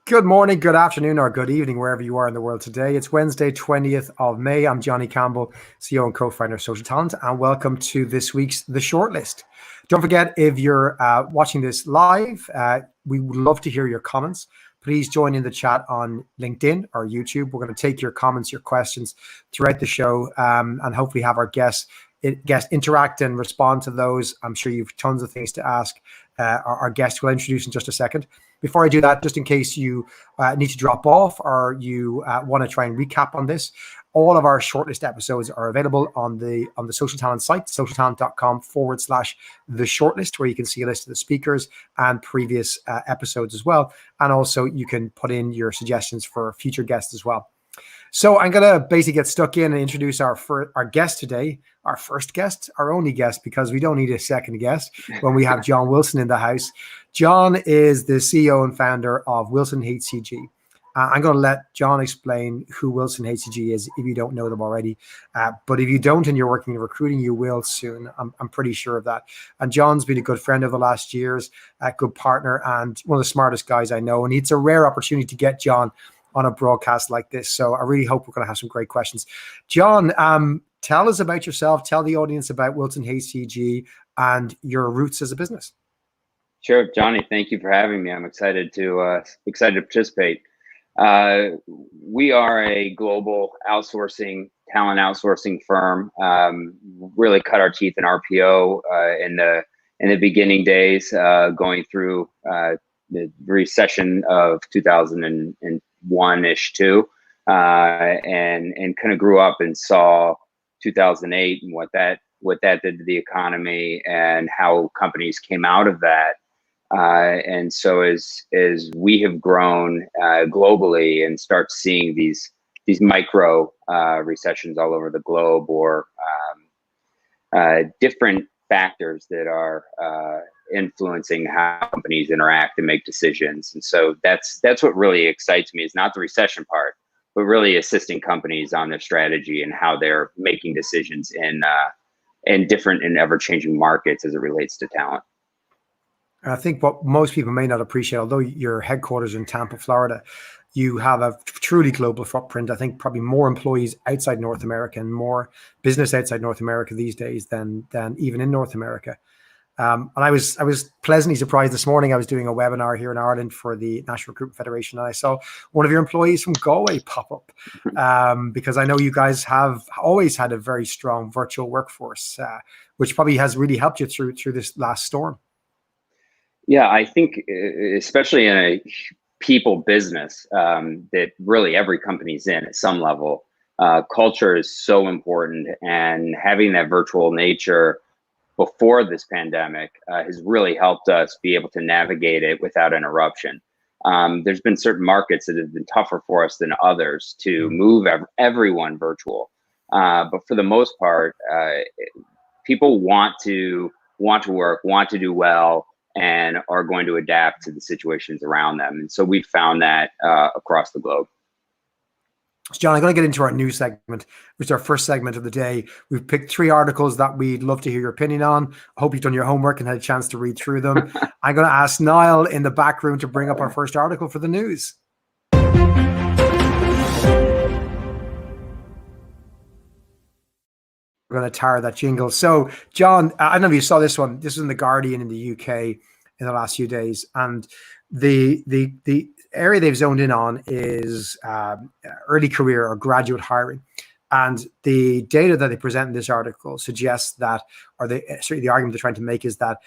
Good morning, good afternoon, or good evening, wherever you are in the world today. It's Wednesday, 20th of May. I'm Johnny Campbell, CEO and co-founder of SocialTalent, and welcome to this week's The Shortlist. Don't forget, if you're watching this live, we would love to hear your comments. Please join in the chat on LinkedIn or YouTube. We're going to take your comments, your questions throughout the show, and hopefully have our guests interact and respond to those. I'm sure you've tons of things to ask our guests, who I'll introduce in just a second. Before I do that, just in case you need to drop off or you want to try and recap on this, all of our shortlist episodes are available on the SocialTalent site, socialtalent.com/the shortlist, where you can see a list of the speakers and previous episodes as well. And also you can put in your suggestions for future guests as well. So I'm going to basically get stuck in and introduce our guest today, our first guest, our only guest, because we don't need a second guest when we have John Wilson in the house. John is the CEO and founder of WilsonHCG. I'm going to let John explain who WilsonHCG is if you don't know them already. But if you don't and you're working in recruiting, you will soon. I'm pretty sure of that. And John's been a good friend over the last years, a good partner, and one of the smartest guys I know. And it's a rare opportunity to get John on a broadcast like this. So I really hope we're going to have some great questions. John, tell us about yourself. Tell the audience about WilsonHCG and your roots as a business. Sure, Johnny. Thank you for having me. I'm excited to participate. We are a global talent outsourcing firm. Really cut our teeth in RPO in the beginning days, going through the recession of 2001-ish too, and kind of grew up and saw 2008 and what that did to the economy and how companies came out of that. And so as we have grown globally and start seeing these micro recessions all over the globe, or different factors that are influencing how companies interact and make decisions. And so that's what really excites me, is not the recession part, but really assisting companies on their strategy and how they're making decisions in different and ever-changing markets as it relates to talent. I think what most people may not appreciate, although your headquarters in Tampa, Florida, you have a truly global footprint. I think probably more employees outside North America and more business outside North America these days than even in North America. And I was pleasantly surprised this morning. I was doing a webinar here in Ireland for the National Recruitment Federation, and I saw one of your employees from Galway pop up, because I know you guys have always had a very strong virtual workforce, which probably has really helped you through this last storm. Yeah, I think especially in a people business that really every company's in at some level, culture is so important, and having that virtual nature before this pandemic has really helped us be able to navigate it without interruption. There's been certain markets that have been tougher for us than others to move everyone virtual. But for the most part, people want to work, want to do well, and are going to adapt to the situations around them. And so we've found that across the globe. So John, I'm going to get into our news segment, which is our first segment of the day. We've picked 3 articles that we'd love to hear your opinion on. I hope you've done your homework and had a chance to read through them. I'm going to ask Niall in the back room to bring up our first article for the news. We're going to tire that jingle. So, John, I don't know if you saw this one. This is in The Guardian in the UK in the last few days. And the area they've zoned in on is early career or graduate hiring. And the data that they present in this article suggests that, or the argument they're trying to make is that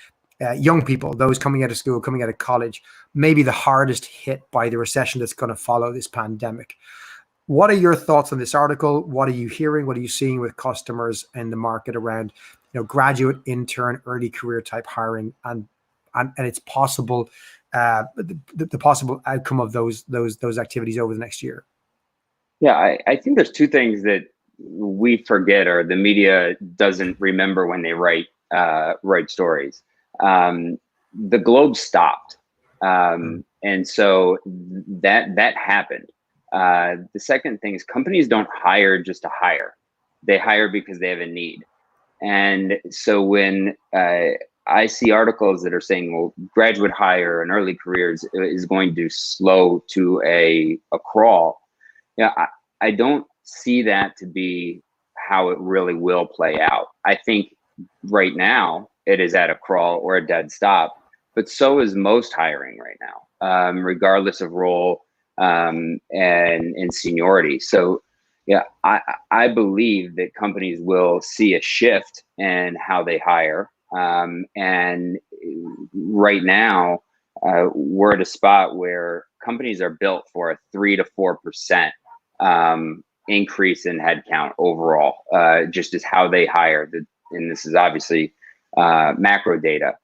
young people, those coming out of school, coming out of college, may be the hardest hit by the recession that's going to follow this pandemic. What are your thoughts on this article? What are you hearing? What are you seeing with customers in the market around, graduate, intern, early career type hiring, and it's possible, the possible outcome of those activities over the next year? Yeah, I think there's 2 things that we forget, or the media doesn't remember when they write stories. The globe stopped, and so that happened. The second thing is, companies don't hire just to hire. They hire because they have a need. And so when I see articles that are saying, well, graduate hire and early careers is going to slow to a crawl. Yeah, I don't see that to be how it really will play out. I think right now it is at a crawl or a dead stop, but so is most hiring right now, regardless of role and seniority. So yeah, I believe that companies will see a shift in how they hire. And right now, we're at a spot where companies are built for a 3 to 4% increase in headcount overall, just as how they hire. And this is obviously macro data.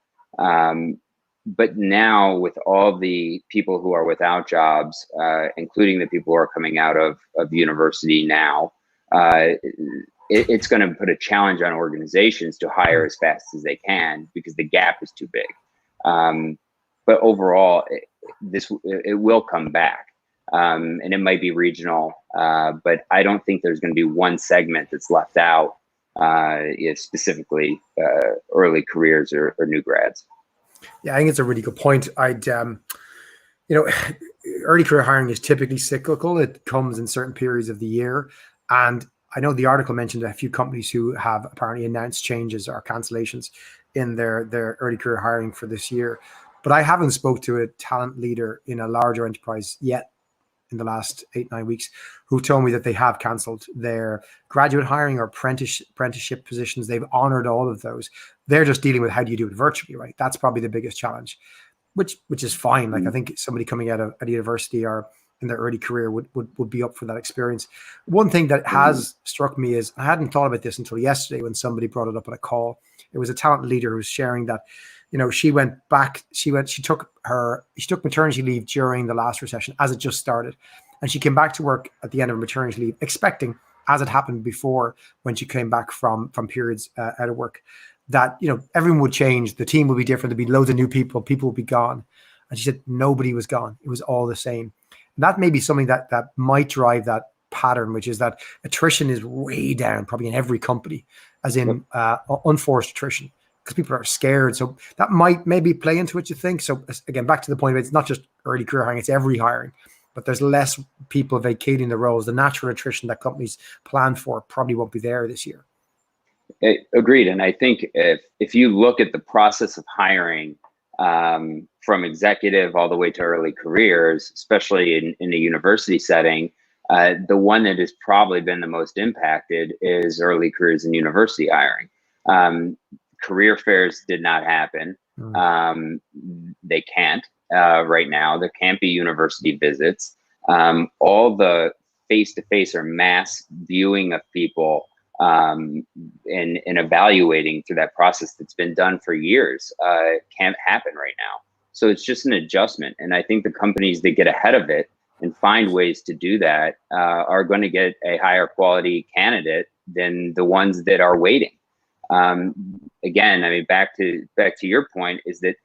But now with all the people who are without jobs, including the people who are coming out of university now, it's going to put a challenge on organizations to hire as fast as they can because the gap is too big. But overall, it will come back, and it might be regional, but I don't think there's going to be one segment that's left out, specifically early careers or new grads. Yeah, I think it's a really good point. Early career hiring is typically cyclical. It comes in certain periods of the year. And I know the article mentioned a few companies who have apparently announced changes or cancellations in their early career hiring for this year. But I haven't spoke to a talent leader in a larger enterprise yet in the last 8-9 weeks who told me that they have canceled their graduate hiring or apprenticeship positions. They've honored all of those. They're just dealing with how do you do it virtually, right? That's probably the biggest challenge, which is fine. Like I think somebody coming out of a university or in their early career would be up for that experience. One thing that has struck me is I hadn't thought about this until yesterday when somebody brought it up on a call. It was a talent leader who was sharing that, she took maternity leave during the last recession as it just started. And she came back to work at the end of maternity leave, expecting, as it happened before when she came back from periods out of work, that, everyone would change. The team would be different. There'd be loads of new people would be gone. And she said, nobody was gone. It was all the same. And that may be something that might drive that pattern, which is that attrition is way down, probably in every company, as in unforced attrition, because people are scared. So that might maybe play into what you think. So again, back to the point, it's not just early career hiring, it's every hiring, but there's less people vacating the roles. The natural attrition that companies plan for probably won't be there this year. Agreed. And I think if you look at the process of hiring, from executive all the way to early careers, especially in a university setting, the one that has probably been the most impacted is early careers and university hiring. Career fairs did not happen. They can't right now. There can't be university visits. All the face-to-face or mass viewing of people and evaluating through that process that's been done for years can't happen right now. So it's just an adjustment. And I think the companies that get ahead of it and find ways to do that are going to get a higher quality candidate than the ones that are waiting. Again, I mean, back to your point is that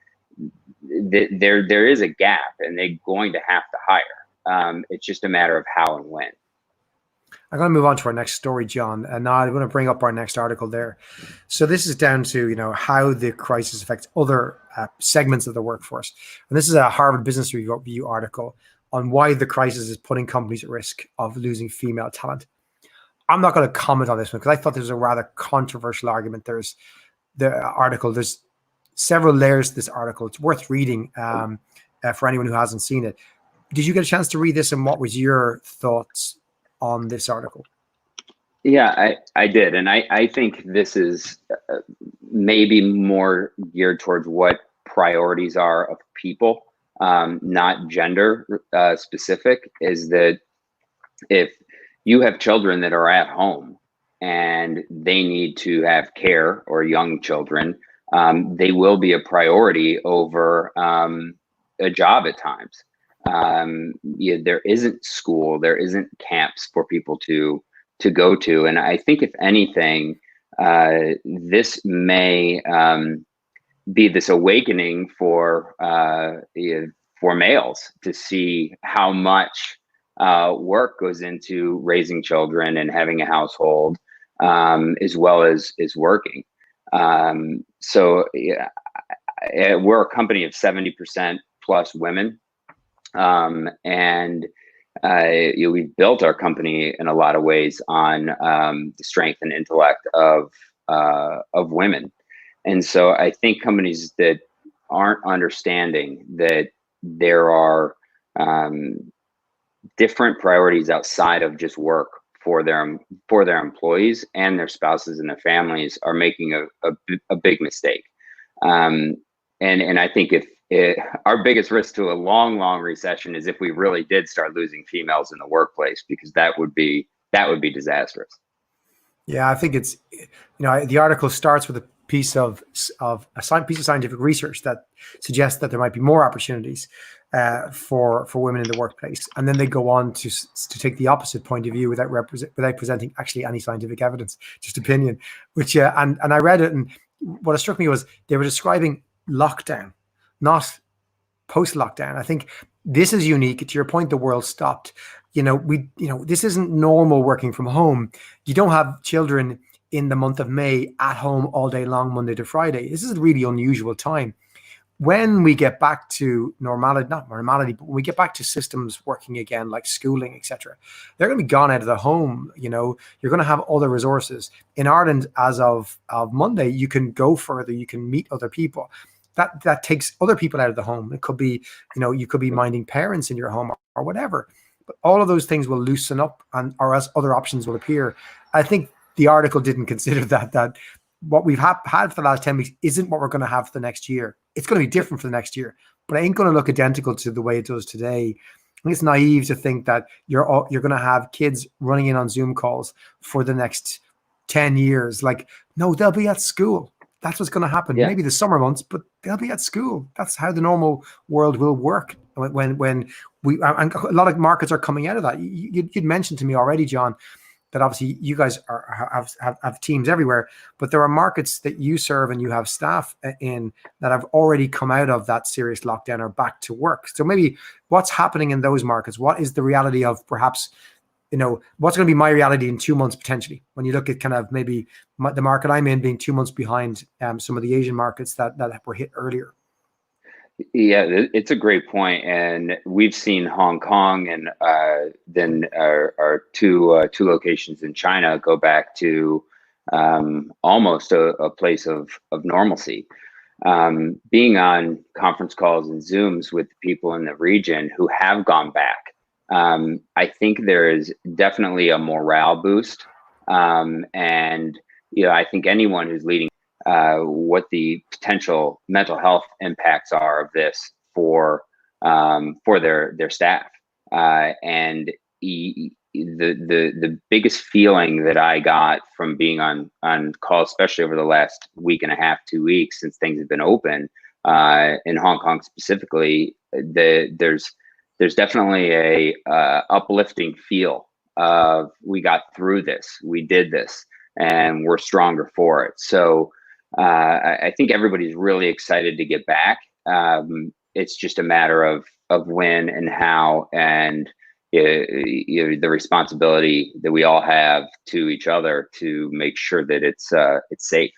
there is a gap and they're going to have to hire. It's just a matter of how and when. I'm going to move on to our next story, John. And now I'm going to bring up our next article there. So this is down to, how the crisis affects other segments of the workforce. And this is a Harvard Business Review article on why the crisis is putting companies at risk of losing female talent. I'm not going to comment on this one because I thought this was a rather controversial argument. There's the article. There's several layers to this article. It's worth reading for anyone who hasn't seen it. Did you get a chance to read this, and what was your thoughts on this article? Yeah, I did. And I think this is maybe more geared towards what priorities are of people, not gender specific, is that if you have children that are at home and they need to have care, or young children, they will be a priority over a job at times. There isn't school, there isn't camps for people to go to. And I think if anything, this may be this awakening for males to see how much work goes into raising children and having a household, as well as working. So yeah, we're a company of 70% plus women. And we've built our company in a lot of ways on the strength and intellect of women. And so I think companies that aren't understanding that there are different priorities outside of just work for their employees and their spouses and their families are making a big mistake. And I think our biggest risk to a long recession is if we really did start losing females in the workplace, because that would be disastrous. Yeah, I think it's, the article starts with a piece of scientific research that suggests that there might be more opportunities for women in the workplace, and then they go on to take the opposite point of view without presenting actually any scientific evidence, just opinion. Which and I read it, and what struck me was they were describing lockdown, not post-lockdown. I think this is unique. To your point, the world stopped. This isn't normal working from home. You don't have children in the month of May at home all day long, Monday to Friday. This is a really unusual time. When we get back to normality, not normality, but when we get back to systems working again, like schooling, etc., they're going to be gone out of the home. You're going to have other resources. In Ireland, as of Monday, you can go further. You can meet other people. That takes other people out of the home. It could be, you could be minding parents in your home or whatever. But all of those things will loosen up, or as other options will appear. I think the article didn't consider that what we've had for the last 10 weeks isn't what we're going to have for the next year. It's going to be different for the next year, but it ain't going to look identical to the way it does today. I think it's naive to think that you're going to have kids running in on Zoom calls for the next 10 years. Like, no, they'll be at school. That's what's going to happen. Yeah. Maybe the summer months, but they'll be at school. That's how the normal world will work. When and a lot of markets are coming out of that. You'd mentioned to me already, John, that obviously you guys have teams everywhere, but there are markets that you serve and you have staff in that have already come out of that serious lockdown or back to work. So maybe what's happening in those markets? What is the reality of perhaps, what's going to be my reality in 2 months potentially? When you look at kind of maybe the market I'm in being 2 months behind some of the Asian markets that were hit earlier. Yeah, it's a great point, and we've seen Hong Kong and then our two locations in China go back to almost a place of normalcy. Being on conference calls and Zooms with people in the region who have gone back, I think there is definitely a morale boost, and I think anyone who's leading what the potential mental health impacts are of this for their staff, and the biggest feeling that I got from being on call, especially over the last week and a half, 2 weeks since things have been open in Hong Kong specifically, there's definitely a uplifting feel of we got through this, we did this, and we're stronger for it. So I think everybody's really excited to get back. It's just a matter of when and how, and the responsibility that we all have to each other to make sure that it's safe.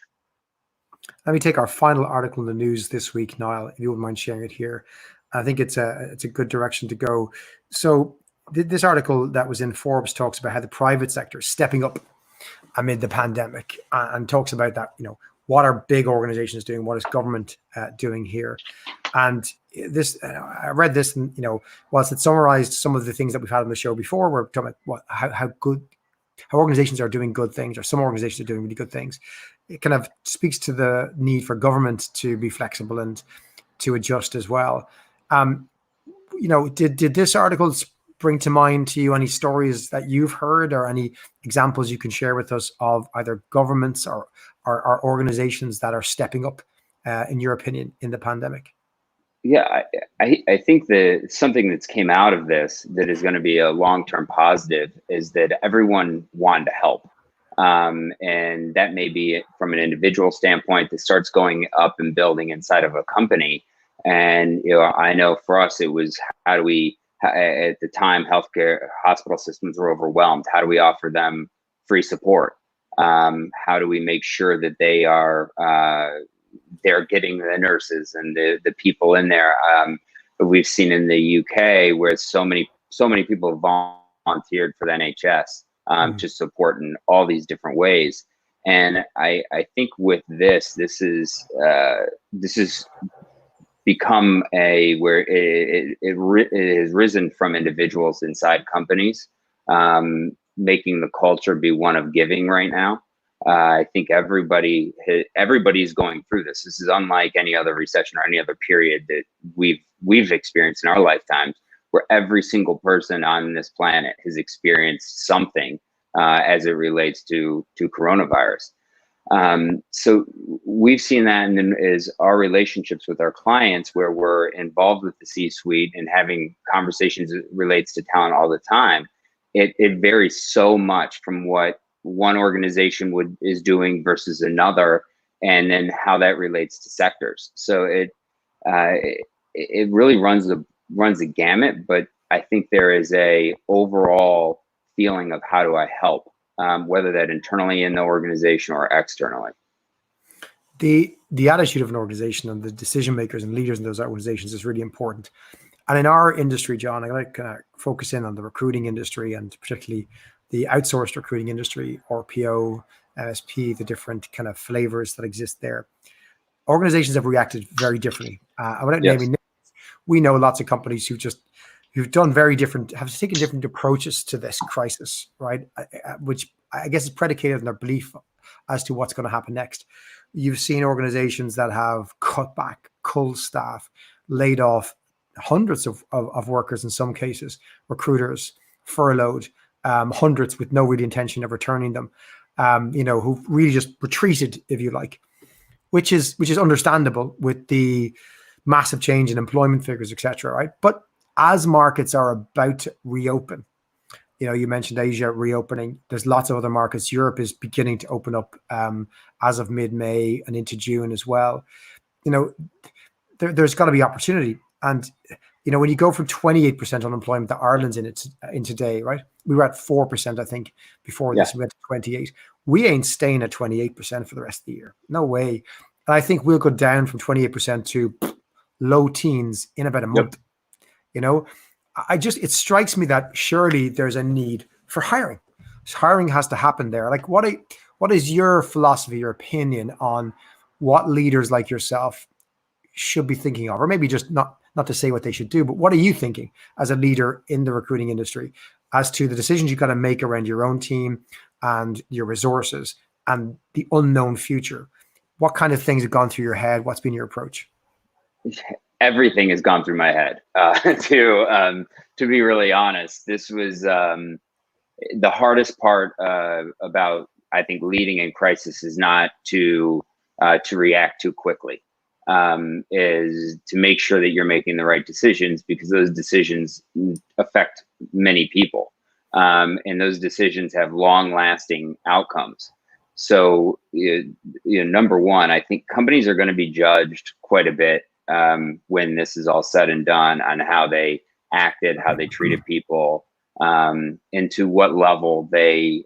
Let me take our final article in the news this week, Niall, if you wouldn't mind sharing it here. I think it's a good direction to go. So this article that was in Forbes talks about how the private sector is stepping up amid the pandemic, and talks about that, what are big organizations doing? What is government doing here? And this, I read this, and whilst it summarized some of the things that we've had on the show before, we're talking about how organizations are doing good things, or some organizations are doing really good things. It kind of speaks to the need for government to be flexible and to adjust as well. Did this article bring to mind to you any stories that you've heard, or any examples you can share with us of either governments or organizations that are stepping up, in your opinion, in the pandemic? Yeah, I think that something that's came out of this that is going to be a long-term positive is that everyone wanted to help. And that may be from an individual standpoint that starts going up and building inside of a company. And, I know for us, it was how do we, at the time, healthcare hospital systems were overwhelmed. How do we offer them free support? How do we make sure that they are they're getting the nurses and the people in there. But we've seen in the UK where so many people have volunteered for the NHS to support in all these different ways. And I think with this is become where it has risen from individuals inside companies, making the culture be one of giving right now. I think everybody's going through this. This is unlike any other recession or any other period that we've experienced in our lifetimes, where every single person on this planet has experienced something as it relates to coronavirus. So we've seen that, and then is our relationships with our clients, where we're involved with the C-suite and having conversations that relates to talent all the time. It varies so much from what one organization is doing versus another, and then how that relates to sectors. So it really runs the gamut, but I think there is a overall feeling of how do I help, whether that internally in the organization or externally. The attitude of an organization and the decision makers and leaders in those organizations is really important. And in our industry, John, I like to kind of focus in on the recruiting industry, and particularly the outsourced recruiting industry, RPO, MSP, the different kind of flavors that exist there. Organizations have reacted very differently. Without naming names, we know lots of companies who've taken different approaches to this crisis, right? Which I guess is predicated on their belief as to what's going to happen next. You've seen organizations that have cut back, culled staff, laid off hundreds of workers in some cases, recruiters, furloughed, hundreds with no really intention of returning them, who really just retreated, if you like, which is understandable with the massive change in employment figures, et cetera, right? But as markets are about to reopen, you mentioned Asia reopening. There's lots of other markets. Europe is beginning to open up as of mid-May and into June as well. There's got to be opportunity. And when you go from 28% unemployment that Ireland's in today, right? We were at 4%, I think, before this. We went to 28. We ain't staying at 28% for the rest of the year. No way. And I think we'll go down from 28% to low teens in about a month. It strikes me that surely there's a need for hiring. Hiring has to happen there. Like, what is your philosophy, your opinion on what leaders like yourself should be thinking of, or maybe just not to say what they should do, but what are you thinking as a leader in the recruiting industry as to the decisions you've got to make around your own team and your resources and the unknown future? What kind of things have gone through your head? What's been your approach? Everything has gone through my head. To be really honest, this was the hardest part about, I think, leading in crisis is not to react too quickly. Is to make sure that you're making the right decisions, because those decisions affect many people, and those decisions have long-lasting outcomes. So, number one, I think companies are going to be judged quite a bit when this is all said and done on how they acted, how they treated people, and to what level they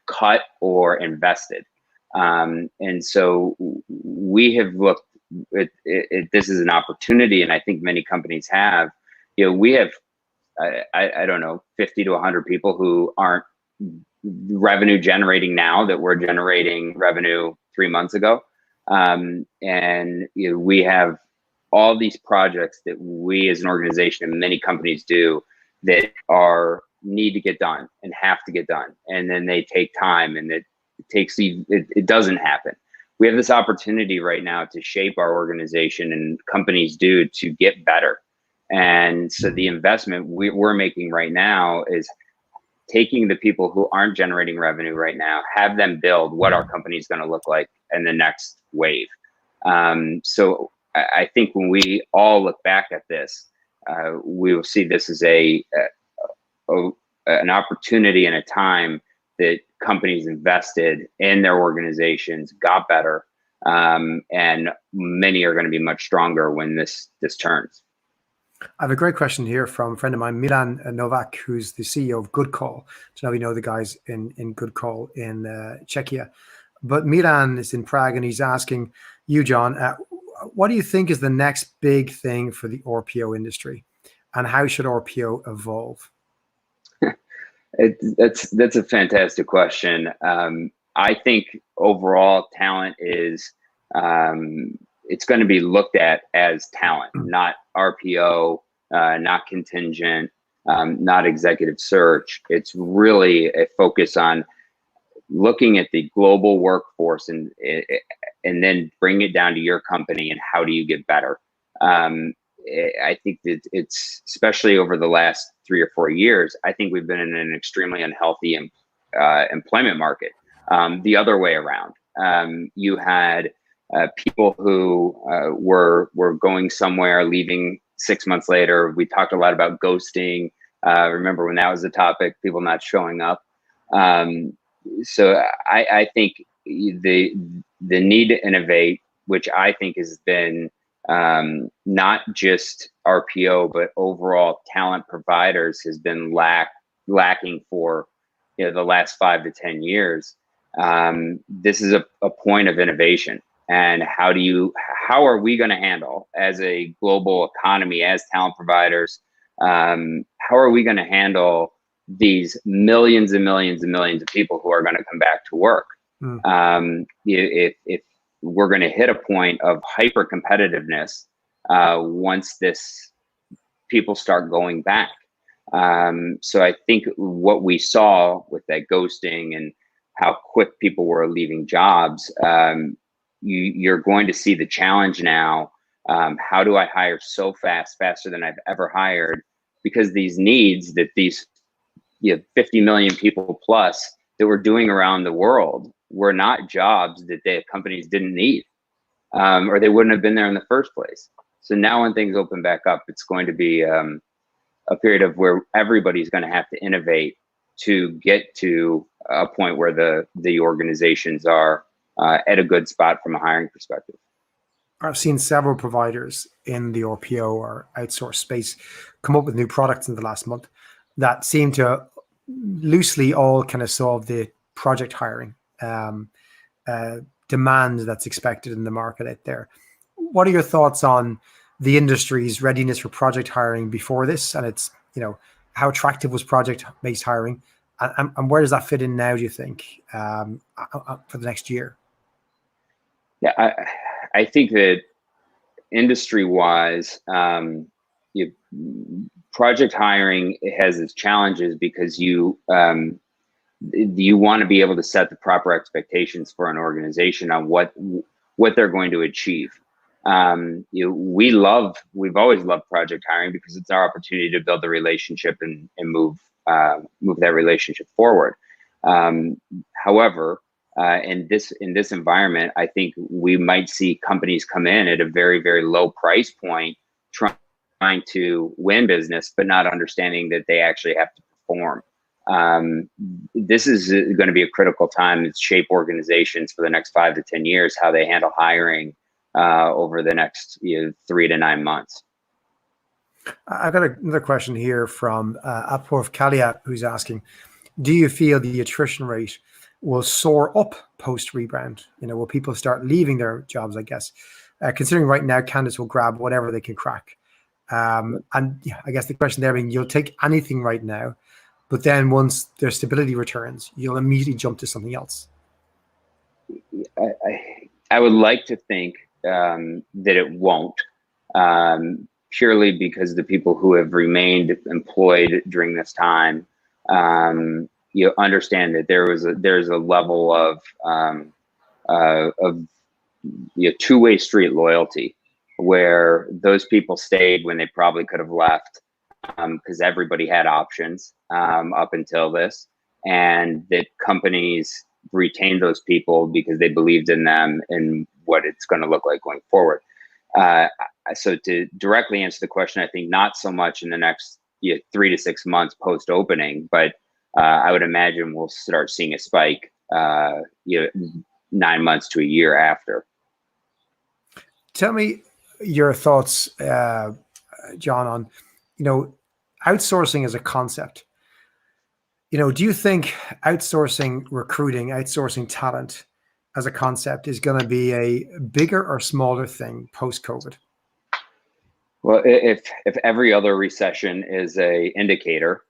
cut or invested. And so we have looked at this as an opportunity, and I think many companies have. We have, I don't know, 50 to 100 people who aren't revenue generating now that were generating revenue 3 months ago. And we have all these projects that we as an organization and many companies do that need to get done and have to get done, and then they take time, and it doesn't happen. We have this opportunity right now to shape our organization, and companies do, to get better. And so the investment we're making right now is taking the people who aren't generating revenue right now, have them build what our company is going to look like in the next wave. So I think when we all look back at this, we will see this as an opportunity and a time that companies invested in their organizations, got better, and many are going to be much stronger when this turns. I have a great question here from a friend of mine, Milan Novak, who's the CEO of Good Call. So now we know the guys in Good Call in Czechia. But Milan is in Prague, and he's asking you, John, what do you think is the next big thing for the RPO industry, and how should RPO evolve? That's a fantastic question. I think overall talent is it's going to be looked at as talent, not RPO, not contingent, not executive search. It's really a focus on looking at the global workforce and then bring it down to your company and how do you get better. I think that it's, especially over the last 3 or 4 years, I think we've been in an extremely unhealthy employment market. The other way around, you had people who were going somewhere, leaving 6 months later. We talked a lot about ghosting. Remember when that was a topic, people not showing up. So I think the need to innovate, which I think has been not just RPO, but overall talent providers, has been lacking for the last 5 to 10 years. This is a point of innovation. And how are we going to handle, as a global economy, as talent providers, how are we going to handle these millions and millions and millions of people who are going to come back to work? If we're going to hit a point of hyper competitiveness once people start going back. So I think what we saw with that ghosting and how quick people were leaving jobs, you're going to see the challenge now. How do I hire so fast, faster than I've ever hired? Because these needs that these 50 million people plus that we're doing around the world were not jobs that the companies didn't need, or they wouldn't have been there in the first place. So now when things open back up, it's going to be a period of where everybody's going to have to innovate to get to a point where the organizations are at a good spot from a hiring perspective. I've seen several providers in the RPO or outsource space come up with new products in the last month that seem to loosely all kind of solve the project hiring demand that's expected in the market out there. What are your thoughts on the industry's readiness for project hiring before this? And it's, how attractive was project-based hiring? And where does that fit in now, do you think, for the next year? Yeah, I think that industry-wise, project hiring has its challenges because you want to be able to set the proper expectations for an organization on what they're going to achieve. We've always loved project hiring because it's our opportunity to build a relationship and move that relationship forward. However, in this environment, I think we might see companies come in at a very, very low price point, trying to win business, but not understanding that they actually have to perform. This is going to be a critical time to shape organizations for the next 5 to 10 years, how they handle hiring over the next 3 to 9 months. I've got another question here from Apoorv Kalia, who's asking, do you feel the attrition rate will soar up post-rebound? Will people start leaving their jobs, I guess, considering right now candidates will grab whatever they can crack? And I guess the question there being, you'll take anything right now, but then once their stability returns, you'll immediately jump to something else. I would like to think that it won't, purely because the people who have remained employed during this time, understand that there's a level of two-way street loyalty, where those people stayed when they probably could have left, because everybody had options up until this, and that companies retained those people because they believed in them and what it's going to look like going forward. So to directly answer the question, I think not so much in the next 3 to 6 months post opening, but I would imagine we'll start seeing a spike 9 months to a year after. Tell me your thoughts, John, on outsourcing as a concept. Do you think outsourcing recruiting, outsourcing talent as a concept is going to be a bigger or smaller thing post-COVID? Well, if every other recession is a indicator,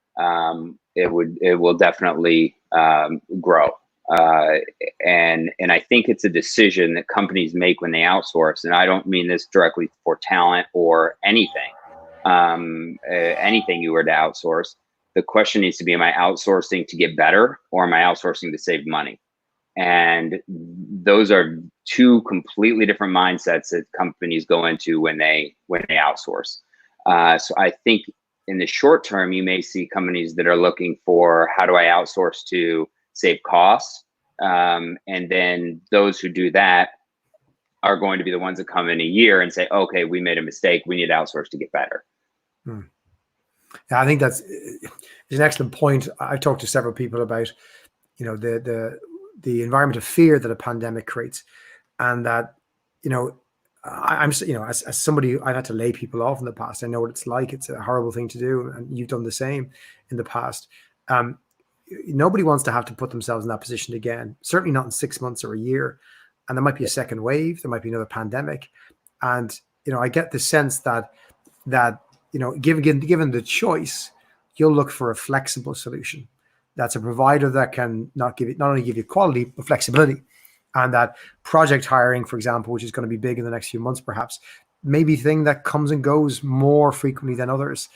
it will definitely grow. And I think it's a decision that companies make when they outsource. And I don't mean this directly for talent or anything. Anything you were to outsource, the question needs to be: am I outsourcing to get better, or am I outsourcing to save money? And those are two completely different mindsets that companies go into when they outsource. So I think in the short term, you may see companies that are looking for, how do I outsource to save costs? And then those who do that are going to be the ones that come in a year and say, okay, we made a mistake, we need to outsource to get better. Yeah, I think that's an excellent point. I've talked to several people about, the environment of fear that a pandemic creates, and that, I'm as somebody, I've had to lay people off in the past. I know what it's like. It's a horrible thing to do, and you've done the same in the past. Nobody wants to have to put themselves in that position again. Certainly not in 6 months or a year. And there might be a second wave. There might be another pandemic, and I get the sense that given the choice, you'll look for a flexible solution. That's a provider that can not only give you quality, but flexibility. And that project hiring, for example, which is going to be big in the next few months, perhaps, may be a thing that comes and goes more frequently than others.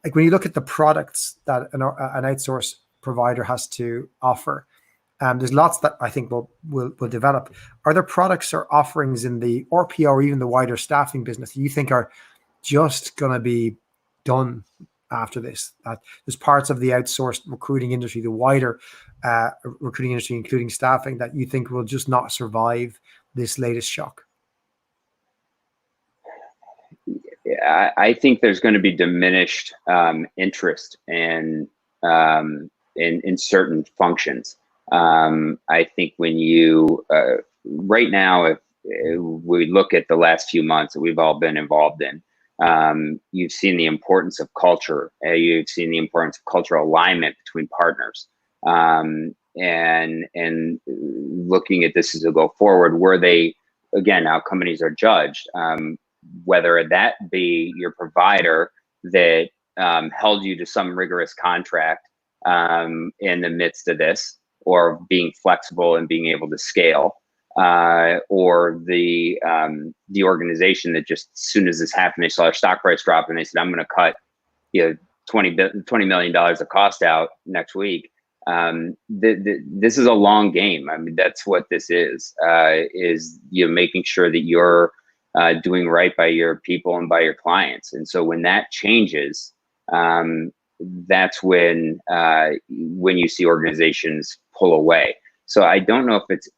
Like when you look at the products that an outsource provider has to offer, there's lots that I think will develop. Are there products or offerings in the RPO or even the wider staffing business that you think are just going to be done after this? There's parts of the outsourced recruiting industry, the wider recruiting industry, including staffing, that you think will just not survive this latest shock? Yeah, I think there's going to be diminished interest in certain functions. I think when you right now, if we look at the last few months that we've all been involved in, you've seen the importance of culture. You've seen the importance of cultural alignment between partners. And looking at this as a go forward, where they, again, now companies are judged, whether that be your provider that held you to some rigorous contract in the midst of this, or being flexible and being able to scale, or the organization that just as soon as this happened, they saw their stock price drop and they said, I'm going to cut $20 million of cost out next week. This is a long game. I mean, that's what this is making sure that you're doing right by your people and by your clients. And so when that changes, that's when you see organizations pull away. So I don't know if it's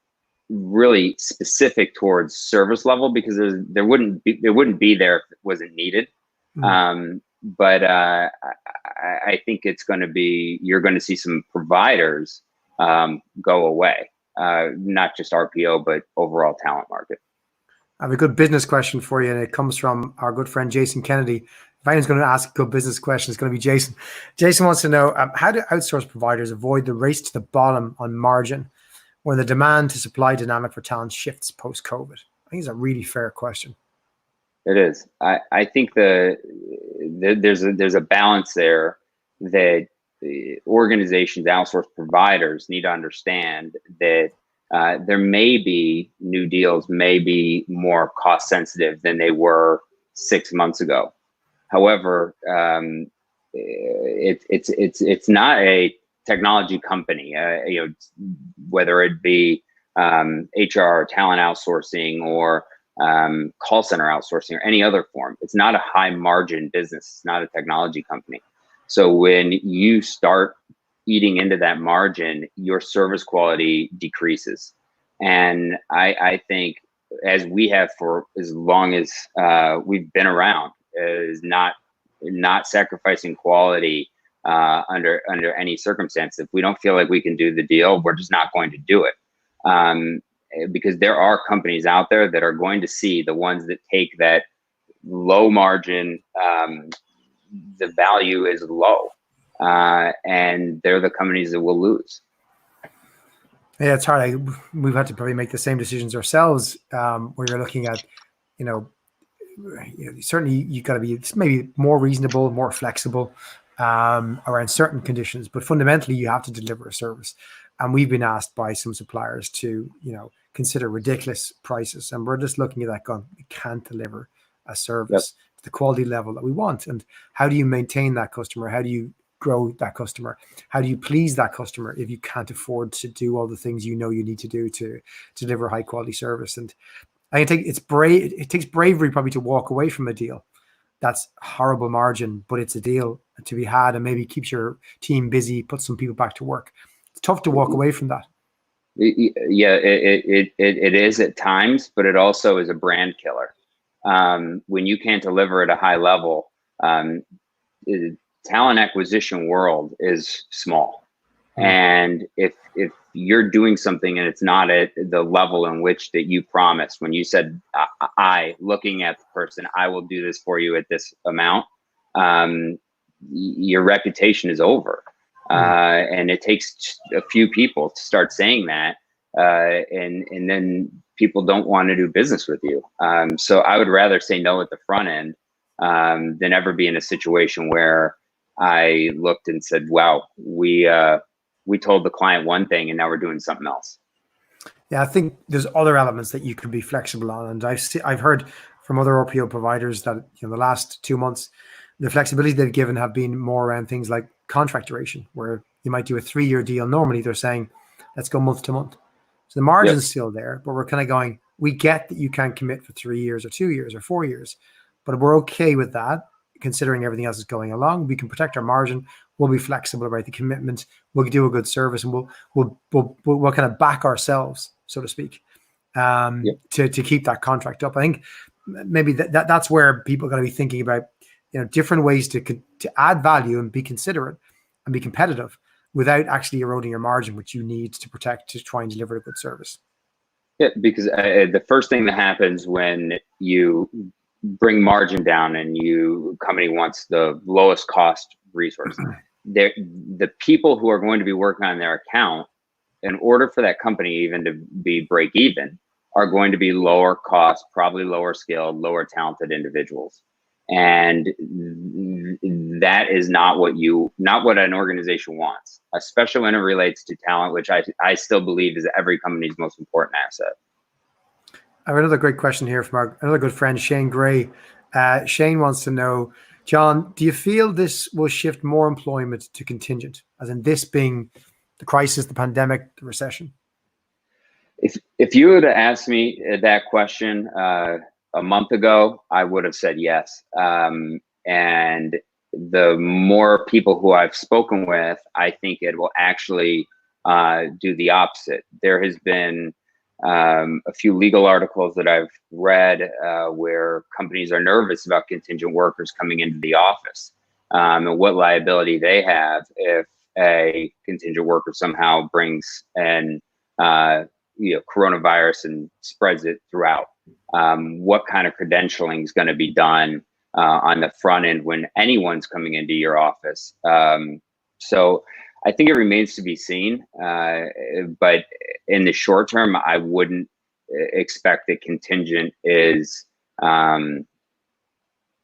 really specific towards service level, because there wouldn't be there if it wasn't needed. But I think it's going to be, you're going to see some providers go away, not just RPO, but overall talent market. I have a good business question for you, and it comes from our good friend Jason Kennedy. If anyone's going to ask a good business question, it's going to be Jason. Jason wants to know, how do outsource providers avoid the race to the bottom on margin when the demand to supply dynamic for talent shifts post-COVID? I think it's a really fair question. It is. I think there's a balance there that organizations, outsource providers need to understand that there may be new deals, may be more cost sensitive than they were 6 months ago. However, it's not a technology company, whether it be HR, talent outsourcing, or call center outsourcing, or any other form. It's not a high margin business. It's not a technology company. So when you start eating into that margin, your service quality decreases. And I think, as we have for as long as we've been around, is not sacrificing quality under any circumstance. If we don't feel like we can do the deal, we're just not going to do it. Because there are companies out there that are going to see the ones that take that low margin, the value is low, and they're the companies that will lose. Yeah, it's hard. We've had to probably make the same decisions ourselves, where you're looking at, you know, certainly you got to be maybe more reasonable, more flexible around certain conditions, but fundamentally you have to deliver a service. And we've been asked by some suppliers to, consider ridiculous prices, and we're just looking at that going, we can't deliver a Yep. service to the quality level that we want. And how do you maintain that customer? How do you grow that customer? How do you please that customer if you can't afford to do all the things you need to do to deliver high quality service? And I think it takes bravery probably to walk away from a deal that's horrible margin, but it's a deal to be had and maybe keeps your team busy, puts some people back to work. It's tough to walk away from that. Yeah, it is at times, but it also is a brand killer. When you can't deliver at a high level, the talent acquisition world is small. And if you're doing something and it's not at the level in which that you promised, when you said, looking at the person, I will do this for you at this amount, your reputation is over. And it takes a few people to start saying that, and then people don't want to do business with you. So I would rather say no at the front end than ever be in a situation where I looked and said, wow, we told the client one thing and now we're doing something else. Yeah, I think there's other elements that you could be flexible on. And I've heard from other RPO providers that the last 2 months, the flexibility they've given have been more around things like contract duration, where you might do a 3-year deal. Normally they're saying, let's go month to month. So the margin's still there, but we're kind of going, we get that you can't commit for 3 years or 2 years or 4 years, but we're okay with that. Considering everything else is going along, we can protect our margin. We'll be flexible about the commitment. We'll do a good service, and we'll kind of back ourselves, so to speak, to keep that contract up. I think maybe that's where people are going to be thinking about, different ways to add value and be considerate and be competitive without actually eroding your margin, which you need to protect to try and deliver a good service. Yeah, because the first thing that happens when you bring margin down and company wants the lowest cost resource, the people who are going to be working on their account, in order for that company even to be break even, are going to be lower cost, probably lower skilled, lower talented individuals. And that is not what an organization wants, especially when it relates to talent, which I still believe is every company's most important asset. I have another great question here from another good friend, Shane Gray. Shane wants to know, John, do you feel this will shift more employment to contingent, as in this being the crisis, the pandemic, the recession? If you would have asked me that question a month ago, I would have said yes. And the more people who I've spoken with, I think it will actually do the opposite. There has been a few legal articles that I've read where companies are nervous about contingent workers coming into the office and what liability they have if a contingent worker somehow brings in coronavirus and spreads it throughout. What kind of credentialing is going to be done on the front end when anyone's coming into your office? So I think it remains to be seen, but in the short term, I wouldn't expect that contingent is going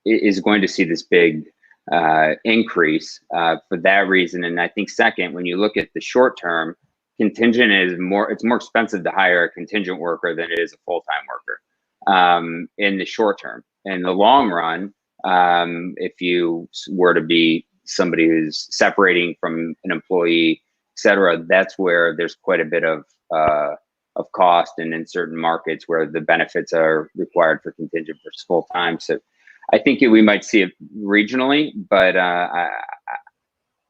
to see this big increase for that reason. And I think second, when you look at the short term, contingent it's more expensive to hire a contingent worker than it is a full-time worker in the short term. In the long run, if you were to be somebody who's separating from an employee, et cetera, that's where there's quite a bit of cost, and in certain markets where the benefits are required for contingent versus full-time. So I think we might see it regionally, but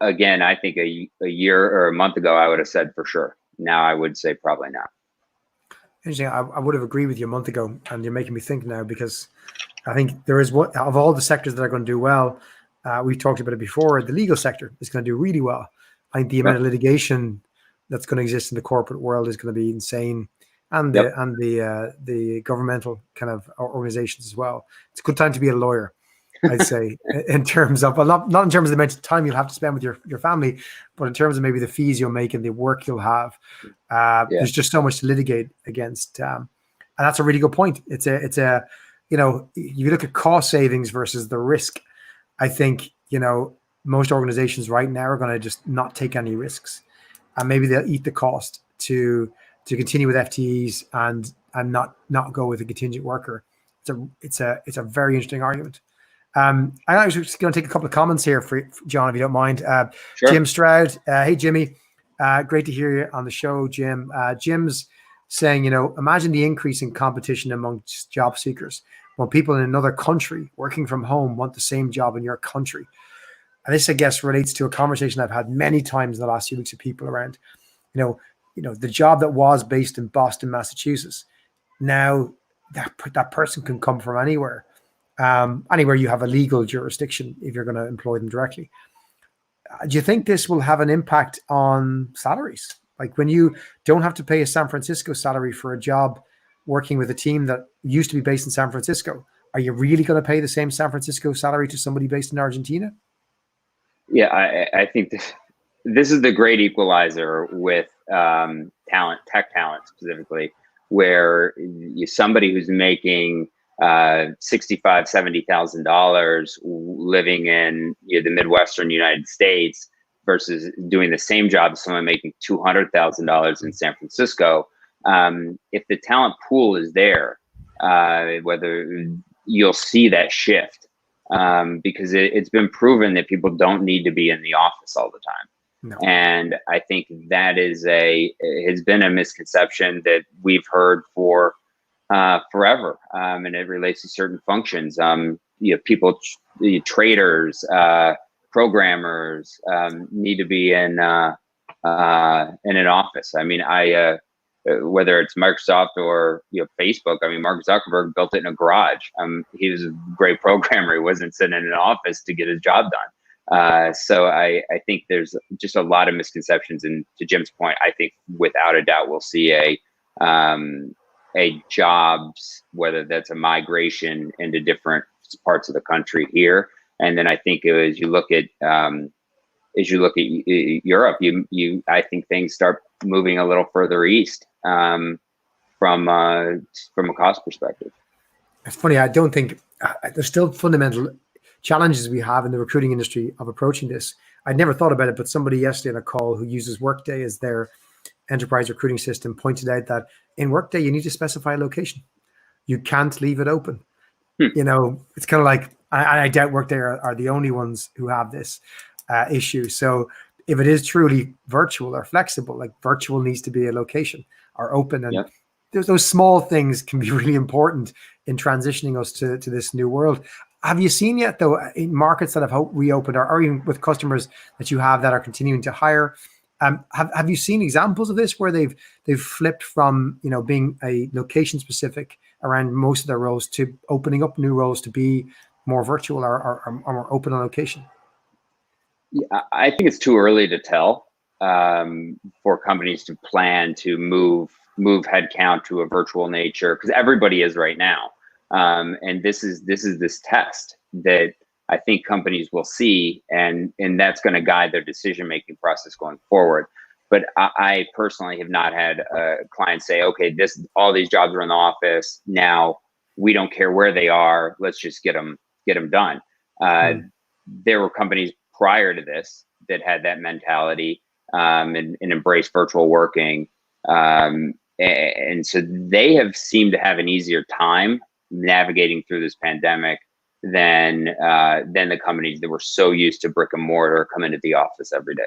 again, I think a year or a month ago, I would have said for sure. Now I would say probably not. Interesting. I would have agreed with you a month ago, and you're making me think now, because I think there is one of all the sectors that are going to do well. We've talked about it before. The legal sector is going to do really well. I think the amount of litigation that's going to exist in the corporate world is going to be insane, and the governmental kind of organizations as well. It's a good time to be a lawyer. I'd say, in terms of, well, not in terms of the amount of time you'll have to spend with your family, but in terms of maybe the fees you'll make and the work you'll have. There's just so much to litigate against. And that's a really good point. It's a, you look at cost savings versus the risk. I think, most organizations right now are going to just not take any risks, and maybe they'll eat the cost to continue with FTEs and not go with a contingent worker. It's a very interesting argument. I'm actually just going to take a couple of comments here for John, if you don't mind. Sure. Jim Stroud, hey Jimmy, great to hear you on the show, Jim. Jim's saying, imagine the increase in competition amongst job seekers when people in another country working from home want the same job in your country. And this, I guess, relates to a conversation I've had many times in the last few weeks with people around, the job that was based in Boston, Massachusetts. Now that person can come from anywhere you have a legal jurisdiction if you're going to employ them directly. Do you think this will have an impact on salaries? Like when you don't have to pay a San Francisco salary for a job working with a team that used to be based in San Francisco, are you really going to pay the same San Francisco salary to somebody based in Argentina? Yeah, I think this is the great equalizer with tech talent specifically, where somebody who's making $65,000, $70,000 living in the Midwestern United States versus doing the same job as someone making $200,000 in San Francisco. If the talent pool is there, whether you'll see that shift. Because it's been proven that people don't need to be in the office all the time. No. And I think that has been a misconception that we've heard for forever. And it relates to certain functions. People, traders, programmers need to be in an office. I mean, whether it's Microsoft or Facebook, I mean, Mark Zuckerberg built it in a garage. He was a great programmer. He wasn't sitting in an office to get his job done. So I think there's just a lot of misconceptions. And to Jim's point, I think without a doubt we'll see a jobs, whether that's a migration into different parts of the country here. And then I think as you look at Europe, I think things start moving a little further east from a cost perspective. It's funny. I don't think there's still fundamental challenges we have in the recruiting industry of approaching this. I'd never thought about it, but somebody yesterday on a call who uses Workday as their enterprise recruiting system pointed out that in Workday, you need to specify a location. You can't leave it open. It's kind of like, I doubt Workday are the only ones who have this issue. So if it is truly virtual or flexible, like virtual needs to be a location or open. And there's those small things can be really important in transitioning us to this new world. Have you seen yet, though, in markets that have reopened or even with customers that you have that are continuing to hire, have you seen examples of this where they've flipped from, being a location specific around most of their roles to opening up new roles to be more virtual or more open on location? Yeah, I think it's too early to tell for companies to plan to move headcount to a virtual nature, because everybody is right now. And this is this test that I think companies will see, and that's going to guide their decision-making process going forward. But I personally have not had a client say, okay, all these jobs are in the office now. We don't care where they are. Let's just get them done. There were companies prior to this that had that mentality and embraced virtual working. And so they have seemed to have an easier time navigating through this pandemic than the companies that were so used to brick and mortar coming to the office every day.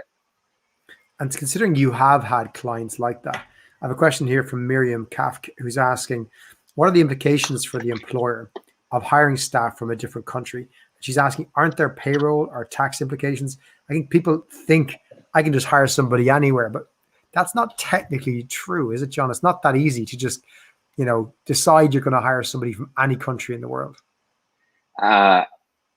And considering you have had clients like that, I have a question here from Miriam Kafk, who's asking, what are the implications for the employer of hiring staff from a different country? She's asking, aren't there payroll or tax implications? I think people think I can just hire somebody anywhere, but that's not technically true, is it, John? It's not that easy to just, decide you're going to hire somebody from any country in the world.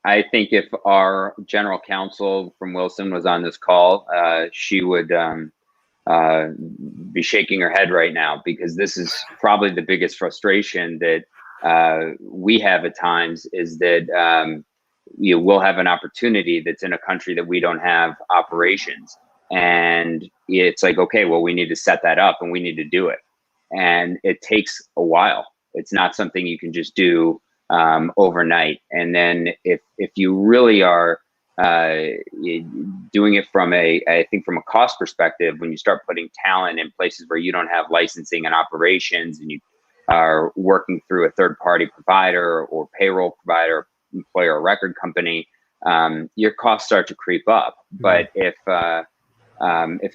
I think if our general counsel from Wilson was on this call, she would be shaking her head right now, because this is probably the biggest frustration that we have at times, is that you will have an opportunity that's in a country that we don't have operations. And it's like, okay, well, we need to set that up and we need to do it. And it takes a while. It's not something you can just do overnight. And then if you really are doing it from I think from a cost perspective, when you start putting talent in places where you don't have licensing and operations, and you are working through a third-party provider or payroll provider, employer of record company, your costs start to creep up. But if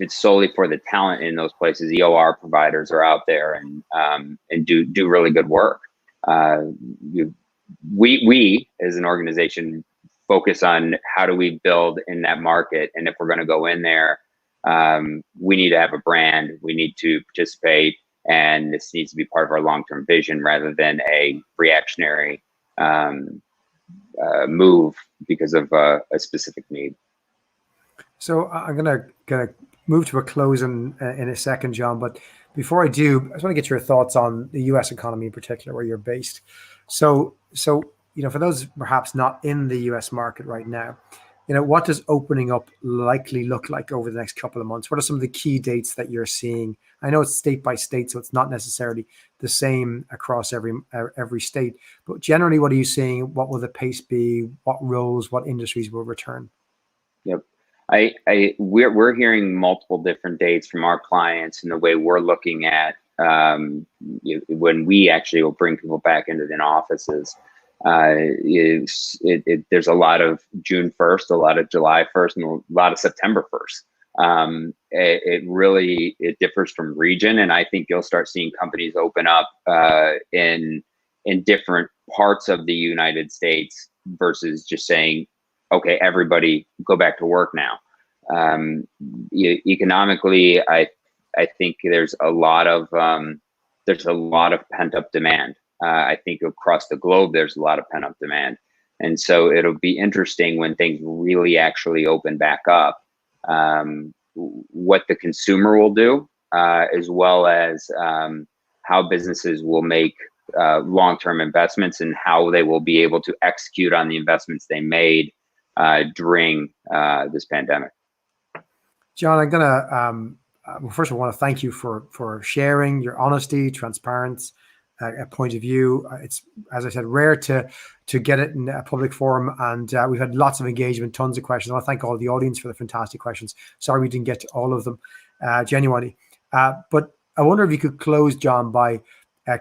it's solely for the talent in those places, EOR providers are out there and do really good work. We as an organization focus on how do we build in that market, and if we're going to go in there, we need to have a brand, we need to participate, and this needs to be part of our long-term vision rather than a reactionary move because of a specific need. So I'm gonna move to a close in a second, John. But before I do, I just want to get your thoughts on the U.S. economy in particular, where you're based. So for those perhaps not in the U.S. market right now, what does opening up likely look like over the next couple of months? What are some of the key dates that you're seeing? I know it's state by state, so it's not necessarily the same across every state. But generally, what are you seeing? What will the pace be? What roles, what industries will return? Yep. We're hearing multiple different dates from our clients, and the way we're looking at when we actually will bring people back into the offices. There's a lot of June 1st, a lot of July 1st, and a lot of September 1st. It differs from region, and I think you'll start seeing companies open up in different parts of the United States versus just saying, okay, everybody go back to work now. Economically, I think there's a lot of pent up demand. I think across the globe, there's a lot of pent up demand. And so it'll be interesting when things really actually open back up, what the consumer will do, as well as how businesses will make long-term investments and how they will be able to execute on the investments they made during this pandemic. John, I'm gonna first of all, I want to thank you for sharing your honesty, transparency, a point of view. It's, as I said, rare to get it in a public forum, and we've had lots of engagement, tons of questions. I want to thank all the audience for the fantastic questions. Sorry we didn't get to all of them, genuinely. But I wonder if you could close, John, by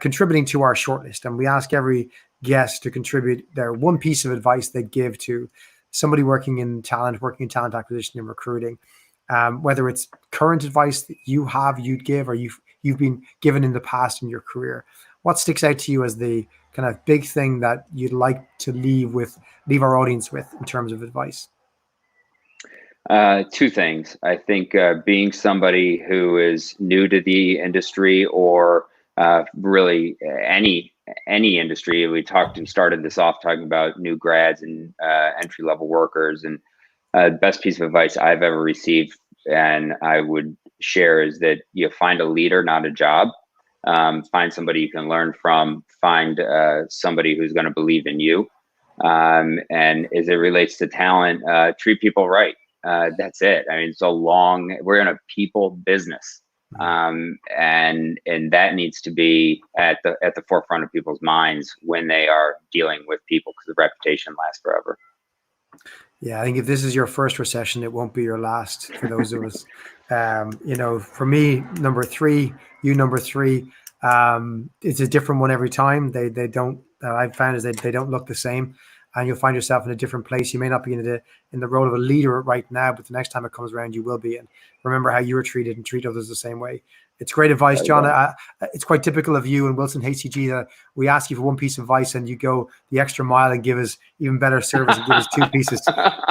contributing to our shortlist. And we ask every guest to contribute their one piece of advice they give to somebody working in talent acquisition and recruiting. Whether it's current advice that you'd give, or you've been given in the past in your career. What sticks out to you as the kind of big thing that you'd like to leave our audience with in terms of advice? Two things. I think being somebody who is new to the industry, or really any industry. We started this off talking about new grads and entry-level workers, and best piece of advice I've ever received, and I would share, is that you find a leader, not a job. Find somebody you can learn from. Find somebody who's going to believe in you. And as it relates to talent, treat people right. That's it. I mean, we're in a people business, and that needs to be at the forefront of people's minds when they are dealing with people, because the reputation lasts forever. Yeah, I think if this is your first recession, it won't be your last for those of us. For me, number three, number three, it's a different one every time. They don't, I've found is that they don't look the same, and you'll find yourself in a different place. You may not be in the role of a leader right now, but the next time it comes around, you will be. And remember how you were treated, and treat others the same way. It's great advice, John. It's quite typical of you and WilsonHCG that we ask you for one piece of advice and you go the extra mile and give us even better service and give us two pieces.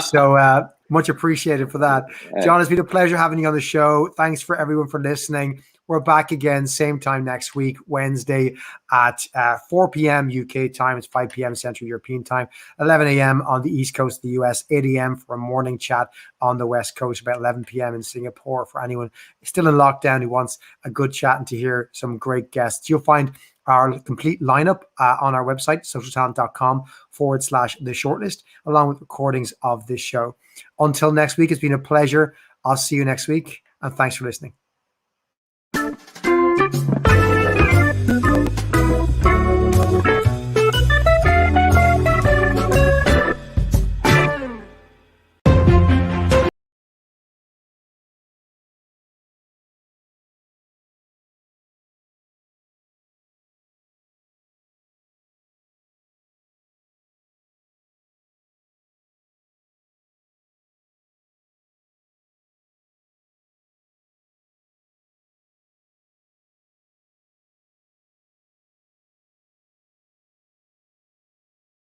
So much appreciated for that. John, it's been a pleasure having you on the show. Thanks for everyone for listening. We're back again, same time next week, Wednesday at 4 p.m. UK time. It's 5 p.m. Central European time, 11 a.m. on the East Coast of the US, 8 a.m. for a morning chat on the West Coast, about 11 p.m. in Singapore for anyone still in lockdown who wants a good chat and to hear some great guests. You'll find our complete lineup on our website, socialtalent.com/the shortlist, along with recordings of this show. Until next week, it's been a pleasure. I'll see you next week, and thanks for listening.